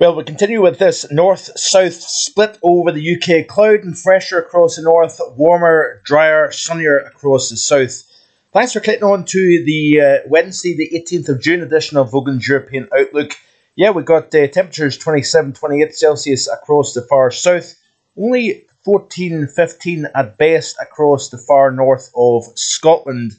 Well, we continue with this north-south split over the UK. Cloud and fresher across the north, warmer, drier, sunnier across the south. Thanks for clicking on to the Wednesday, the 18th of June edition of Vogan's European Outlook. Yeah, we got temperatures 27, 28 Celsius across the far south, only 14, 15 at best across the far north of Scotland,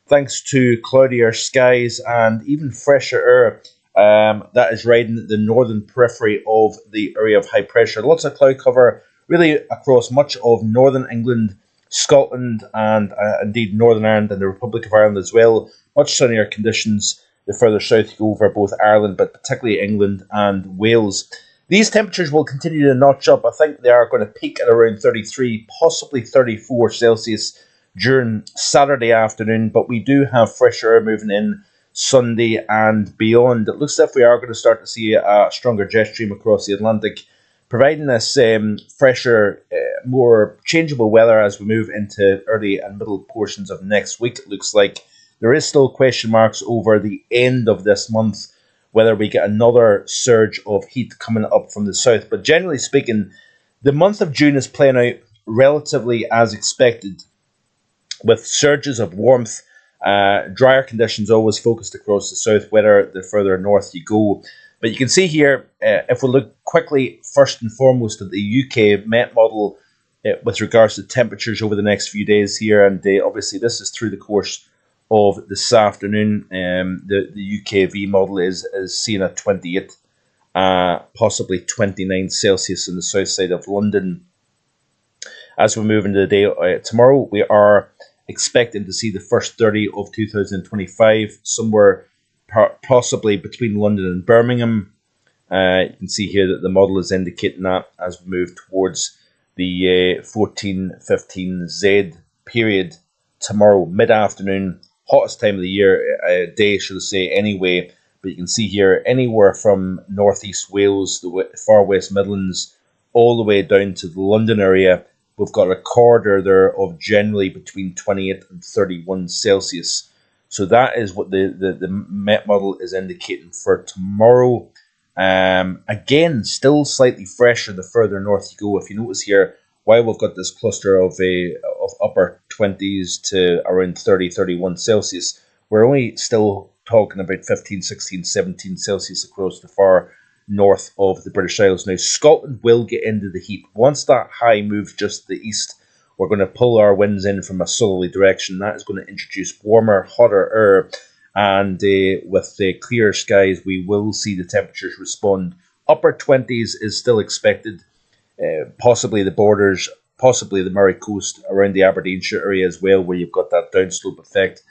thanks to cloudier skies and even fresher air. That is riding the northern periphery of the area of high pressure. Lots of cloud cover really across much of northern England, Scotland, and indeed Northern Ireland and the Republic of Ireland as well. Much sunnier conditions the further south you go over both Ireland, but particularly England and Wales. These temperatures will continue to notch up. I think they are going to peak at around 33, possibly 34 Celsius during Saturday afternoon, but we do have fresher air moving in Sunday and beyond. It looks as if we are going to start to see a stronger jet stream across the Atlantic, providing us fresher, more changeable weather as we move into early and middle portions of next week. It looks like there is still question marks over the end of this month, whether we get another surge of heat coming up from the south. But generally speaking, the month of June is playing out relatively as expected, with surges of warmth. Drier conditions always focused across the south, whether the further north you go. But you can see here, if we look quickly, first and foremost, at the UK Met model with regards to temperatures over the next few days here, and obviously this is through the course of this afternoon. The UKV model is seeing a 28, possibly 29 Celsius on the south side of London. As we move into the day tomorrow, we are expecting to see the first 30 of 2025 somewhere possibly between London and Birmingham. You can see here that the model is indicating that as we move towards the 14-15Z period tomorrow, mid-afternoon, hottest time of the year, day should I say anyway. But you can see here anywhere from northeast Wales, the far west Midlands, all the way down to the London area. We've got a corridor there of generally between 28 and 31 Celsius. So that is what the Met model is indicating for tomorrow. Again, still slightly fresher the further north you go. If you notice here, while we've got this cluster of upper 20s to around 30, 31 Celsius, we're only still talking about 15, 16, 17 Celsius across the far north of the British Isles. Now, Scotland will get into the heat. Once that high moves just to the east, we're going to pull our winds in from a southerly direction. That is going to introduce warmer, hotter air, and with clear skies, we will see the temperatures respond. Upper 20s is still expected, possibly the borders, possibly the Moray coast, around the Aberdeenshire area as well, where you've got that downslope effect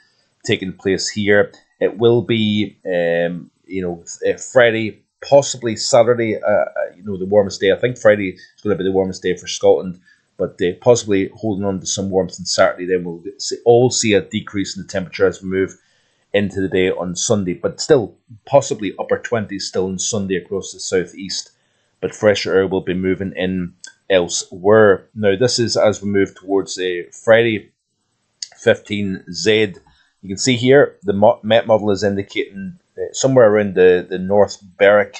taking place here. It will be, Friday, possibly Saturday, the warmest day. I think Friday is going to be the warmest day for Scotland, but possibly holding on to some warmth on Saturday. Then we'll all see a decrease in the temperature as we move into the day on Sunday. But still, possibly upper 20s still on Sunday across the southeast. But fresher air will be moving in elsewhere. Now, this is as we move towards Friday, 15Z. You can see here the Met model is indicating somewhere around the North Berwick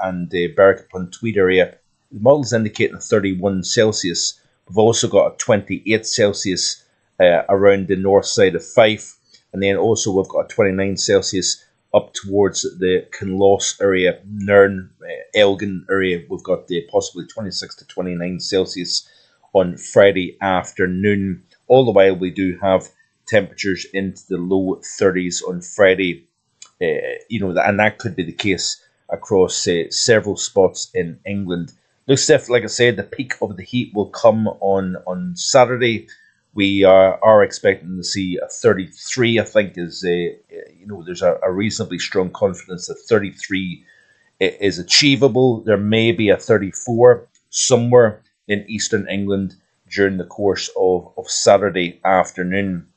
and Berwick upon Tweed area. The model is indicating 31 Celsius. We've also got a 28 Celsius around the north side of Fife. And then also we've got a 29 Celsius up towards the Kinloss area, Nairn, Elgin area. We've got possibly 26 to 29 Celsius on Friday afternoon. All the while we do have temperatures into the low 30s on Friday. And that could be the case across several spots in England. Looks as if, like I said, the peak of the heat will come on Saturday. We are expecting to see a 33, I think, is there's a reasonably strong confidence that 33 is achievable. There may be a 34 somewhere in eastern England during the course of Saturday afternoon.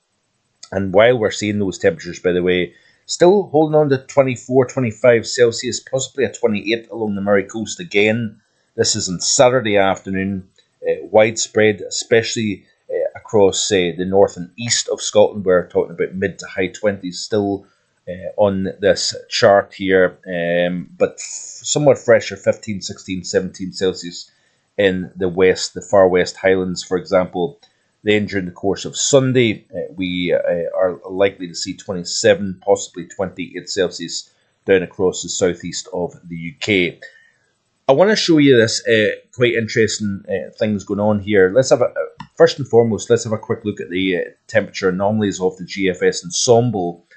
And while we're seeing those temperatures, by the way, still holding on to 24, 25 Celsius, possibly a 28 along the Moray coast again. This is on Saturday afternoon, widespread, especially across the north and east of Scotland. We're talking about mid to high 20s still on this chart here, but somewhat fresher, 15, 16, 17 Celsius in the west, the far west highlands, for example. Then during the course of Sunday, we are likely to see 27, possibly 28 Celsius down across the southeast of the UK. I want to show you this quite interesting things going on here. Let's have first and foremost, let's have a quick look at the temperature anomalies of the GFS ensemble.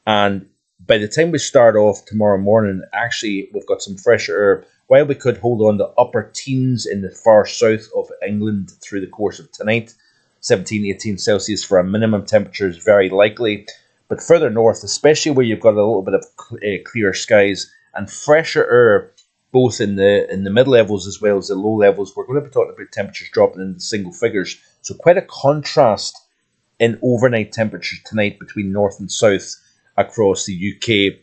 And by the time we start off tomorrow morning, actually, we've got some fresher air. While we could hold on to upper teens in the far south of England through the course of tonight, 17, 18 Celsius for a minimum temperature is very likely. But further north, especially where you've got a little bit of clear skies and fresher air, both in the mid levels as well as the low levels, we're going to be talking about temperatures dropping into single figures. So quite a contrast in overnight temperatures tonight between north and south across the UK,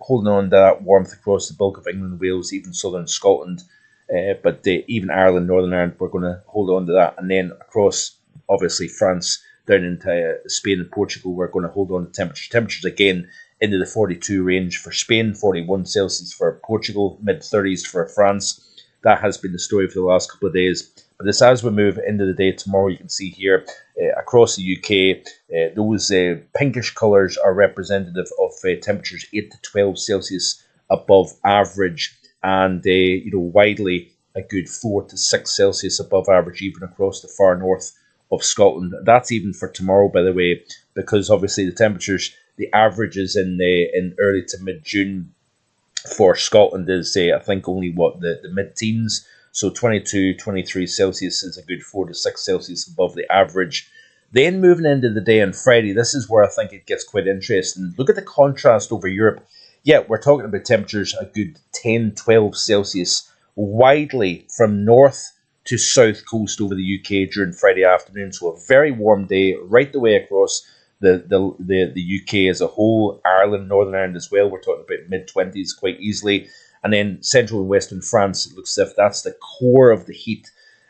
holding on to that warmth across the bulk of England, Wales, even southern Scotland, but even Ireland, Northern Ireland, we're going to hold on to that. And then across, obviously, France, down into Spain and Portugal, we're going to hold on to temperatures. Temperatures, again, into the 42 range for Spain, 41 Celsius for Portugal, mid-30s for France. That has been the story for the last couple of days. But this, as we move into the day tomorrow, you can see here across the UK, those pinkish colours are representative of temperatures 8 to 12 Celsius above average, and widely a good 4 to 6 Celsius above average, even across the far north of Scotland. That's even for tomorrow, by the way, because obviously the temperatures, the averages in early to mid-June for Scotland is, I think, only the mid-teens. So 22, 23 Celsius is a good 4 to 6 Celsius above the average. Then moving into the day on Friday, this is where I think it gets quite interesting. Look at the contrast over Europe. Yeah, we're talking about temperatures a good 10, 12 Celsius widely from north to south coast over the UK during Friday afternoon. So a very warm day right the way across the UK as a whole, Ireland, Northern Ireland as well. We're talking about mid-20s quite easily. And then central and western France, it looks as if that's the core of the heat,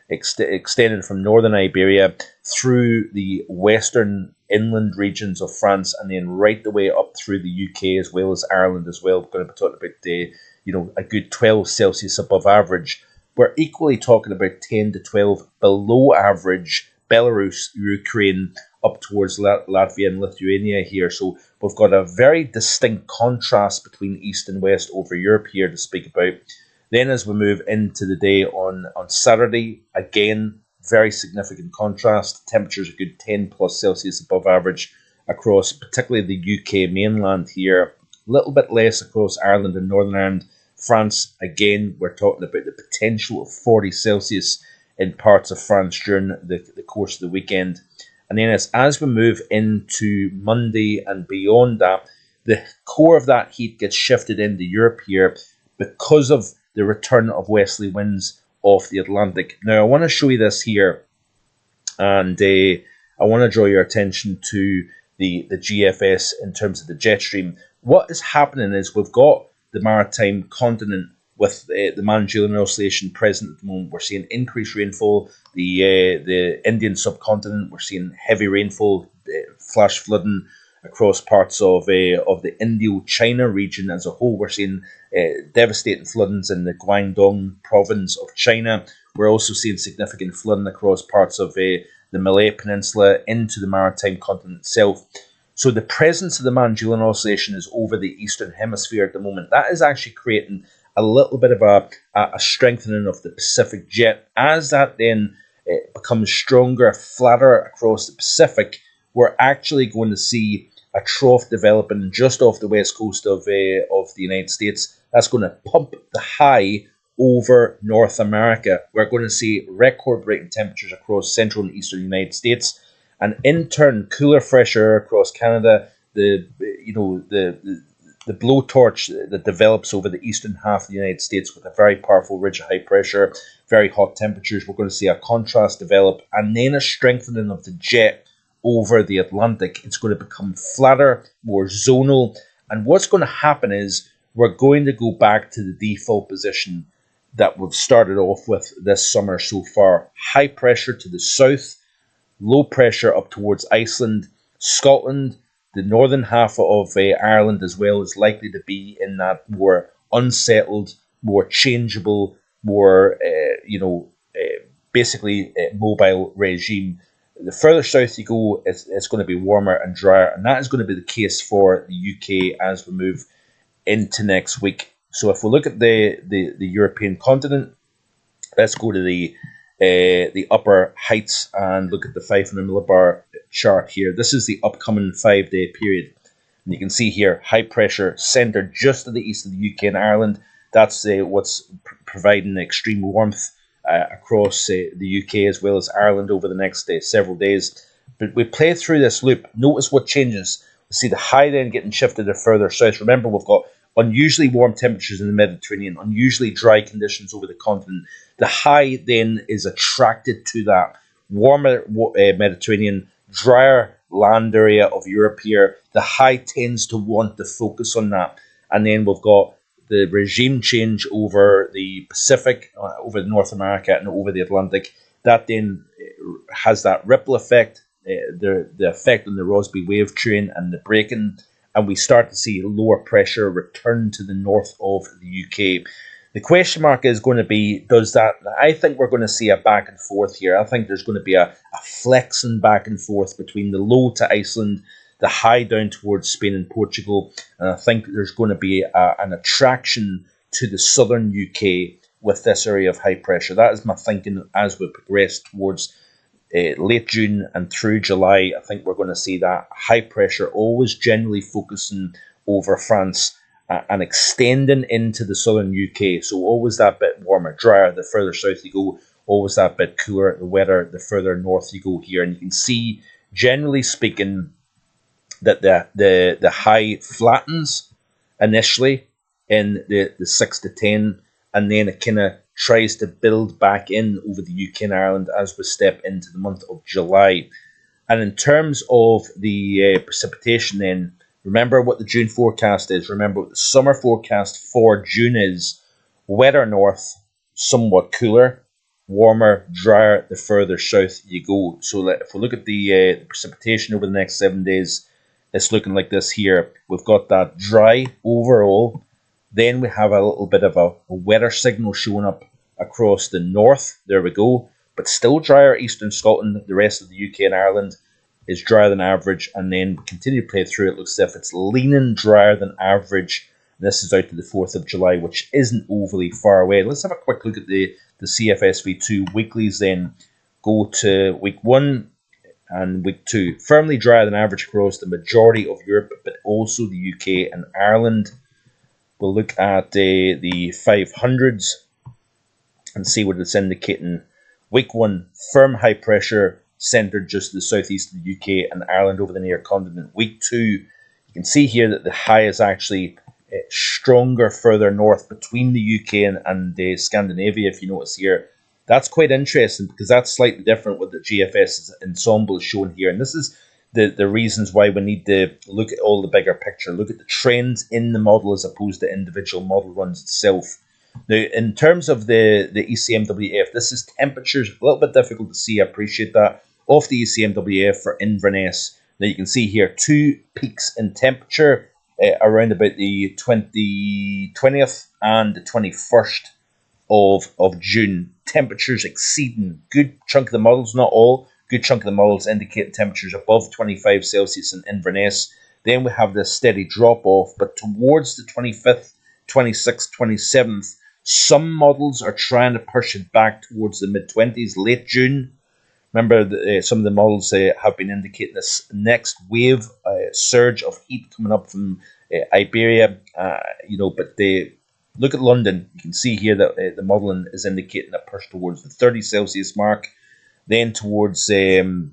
extending from northern Iberia through the western inland regions of France, and then right the way up through the UK as well as Ireland as well. We're going to be talking about a good 12 Celsius above average. We're equally talking about 10 to 12 below average Belarus, Ukraine, up towards Latvia and Lithuania here. So we've got a very distinct contrast between east and west over Europe here to speak about. Then as we move into the day on Saturday, again, very significant contrast. Temperatures a good 10 plus Celsius above average across particularly the UK mainland here. A little bit less across Ireland and Northern Ireland. France, again, we're talking about the potential of 40 Celsius in parts of France during the course of the weekend. And then as we move into Monday and beyond that, the core of that heat gets shifted into Europe here because of the return of westerly winds off the Atlantic. Now, I want to show you this here, and I want to draw your attention to the GFS in terms of the jet stream. What is happening is we've got the maritime continent with the Magellan Oscillation present at the moment. We're seeing increased rainfall. The Indian subcontinent, we're seeing heavy rainfall, flash flooding across parts of the Indo-China region as a whole. We're seeing devastating floodings in the Guangdong province of China. We're also seeing significant flooding across parts of the Malay Peninsula into the maritime continent itself. So the presence of the Magellan Oscillation is over the eastern hemisphere at the moment. That is actually creating a little bit of a strengthening of the Pacific jet. As that then becomes stronger, flatter across the Pacific, we're actually going to see a trough developing just off the west coast of the United States. That's going to pump the high over North America. We're going to see record-breaking temperatures across central and eastern United States, and in turn, cooler, fresh air across Canada. The blowtorch that develops over the eastern half of the United States with a very powerful ridge of high pressure, very hot temperatures. We're going to see a contrast develop, and then a strengthening of the jet over the Atlantic. It's going to become flatter, more zonal, and what's going to happen is we're going to go back to the default position that we've started off with this summer so far. High pressure to the south, low pressure up towards Iceland, Scotland, the northern half of Ireland as well is likely to be in that more unsettled, more changeable, more basically mobile regime. The further south you go, it's going to be warmer and drier, and that is going to be the case for the UK as we move into next week. So if we look at the European continent, let's go to the upper heights and look at the 500 millibar chart here. This is the upcoming 5-day period. And you can see here, high pressure centered just to the east of the UK and Ireland. That's what's providing extreme warmth across the UK as well as Ireland over the next several days. But we play through this loop. Notice what changes. We see the high then getting shifted to further south. Remember, we've got unusually warm temperatures in the Mediterranean, unusually dry conditions over the continent. The high then is attracted to that warmer Mediterranean, drier land area of Europe here. The high tends to want to focus on that. And then we've got the regime change over the Pacific, over North America, and over the Atlantic. That then has that ripple effect, the effect on the Rossby wave train and the breaking, and we start to see lower pressure return to the north of the UK. The question mark is going to be, does that... I think we're going to see a back and forth here. I think there's going to be a flexing back and forth between the low to Iceland, the high down towards Spain and Portugal, and I think there's going to be an attraction to the southern UK with this area of high pressure. That is my thinking as we progress towards late June and through July. I think we're going to see that high pressure always generally focusing over France and extending into the southern UK. So always that bit warmer, drier the further south you go, always that bit cooler, the wetter the further north you go here. And you can see, generally speaking, that the high flattens initially in the 6 to 10, and then it kind of tries to build back in over the UK and Ireland as we step into the month of July. And in terms of the precipitation then, remember what the June forecast is. Remember what the summer forecast for June is. Wetter north, somewhat cooler, warmer, drier the further south you go. So if we look at the precipitation over the next 7 days, it's looking like this here. We've got that dry overall. Then we have a little bit of a wetter signal showing up across the north. There we go. But still drier eastern Scotland. The rest of the UK and Ireland is drier than average. And then we continue to play through. It looks as if it's leaning drier than average. And this is out to the 4th of July, which isn't overly far away. Let's have a quick look at the CFSV2 weeklies then. Go to week 1 and week 2. Firmly drier than average across the majority of Europe, but also the UK and Ireland. We'll look at the 500s and see what it's indicating. Week 1, firm high pressure centred just to the southeast of the UK and Ireland over the near continent. Week 2, you can see here that the high is actually stronger further north between the UK and Scandinavia, if you notice here. That's quite interesting because that's slightly different what the GFS ensemble is showing here. And this is the reasons why we need to look at all the bigger picture, look at the trends in the model as opposed to individual model runs itself. Now, in terms of the ECMWF, this is temperatures, a little bit difficult to see, I appreciate that, off the ECMWF for Inverness. Now, you can see here 2 peaks in temperature around about the 20th and the 21st of June. Temperatures exceeding, good chunk of the models, not all, good chunk of the models indicate temperatures above 25 Celsius in Inverness. Then we have this steady drop off, but towards the 25th, 26th, 27th, some models are trying to push it back towards the mid-20s, late June. Remember, some of the models have been indicating this next wave surge of heat coming up from Iberia, but they look at London. You can see here that the modelling is indicating a push towards the 30 Celsius mark. Then towards the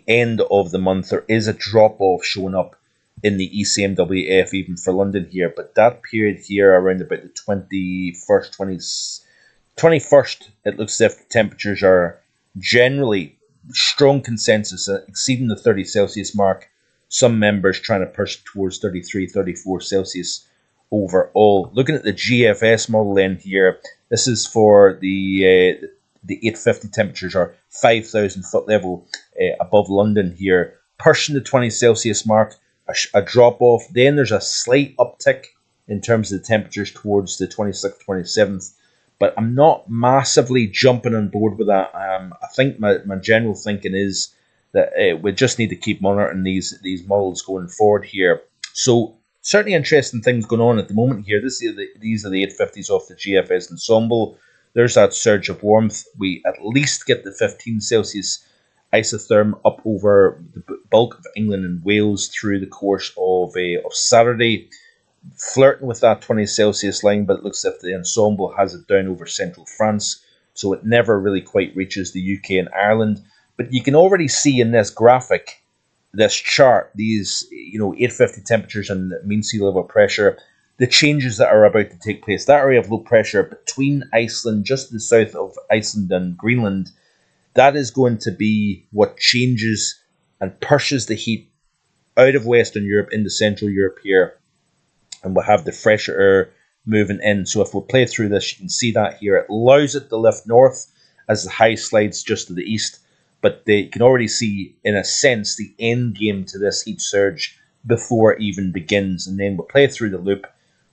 end of the month, there is a drop-off showing up in the ECMWF, even for London here. But that period here, around about the 21st, it looks as if temperatures are generally strong consensus, exceeding the 30 Celsius mark. Some members trying to push towards 33, 34 Celsius overall. Looking at the GFS model then here, this is for the 850 temperatures, or 5,000 foot level above London here. pushing the 20 Celsius mark, a drop off. Then there's a slight uptick in terms of the temperatures towards the 26th, 27th. But I'm not massively jumping on board with that. I think my general thinking is that we just need to keep monitoring these models going forward here. So certainly interesting things going on at the moment here. These are the 850s off the GFS ensemble. There's that surge of warmth. We at least get the 15 Celsius isotherm up over the bulk of England and Wales through the course of Saturday, flirting with that 20 Celsius line, but it looks as if the ensemble has it down over central France, so it never really quite reaches the UK and Ireland. But you can already see in this graphic, this chart, these 850 temperatures and mean sea level pressure, the changes that are about to take place. That area of low pressure between Iceland, just to the south of Iceland and Greenland, that is going to be what changes and pushes the heat out of Western Europe into Central Europe here. And we'll have the fresher air moving in. So if we play through this, you can see that here. It allows it to lift north as the high slides just to the east. But you can already see, in a sense, the end game to this heat surge before it even begins. And then we'll play through the loop.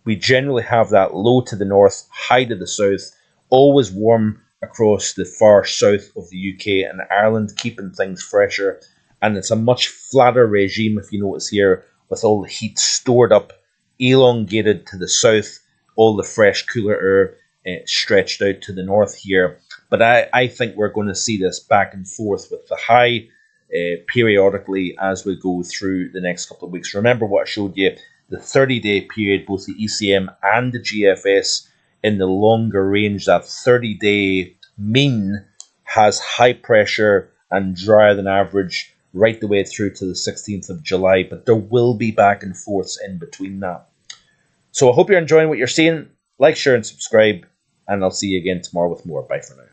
We generally have that low to the north, high to the south, always warm across the far south of the UK and Ireland, keeping things fresher. And it's a much flatter regime, if you notice here, with all the heat stored up, elongated to the south, all the fresh, cooler air stretched out to the north here. But I think we're going to see this back and forth with the high periodically as we go through the next couple of weeks. Remember what I showed you, the 30-day period, both the ECM and the GFS in the longer range, that 30-day mean has high pressure and drier than average right the way through to the 16th of July, but there will be back and forths in between that. So I hope you're enjoying what you're seeing. Like, share, and subscribe, and I'll see you again tomorrow with more. Bye for now.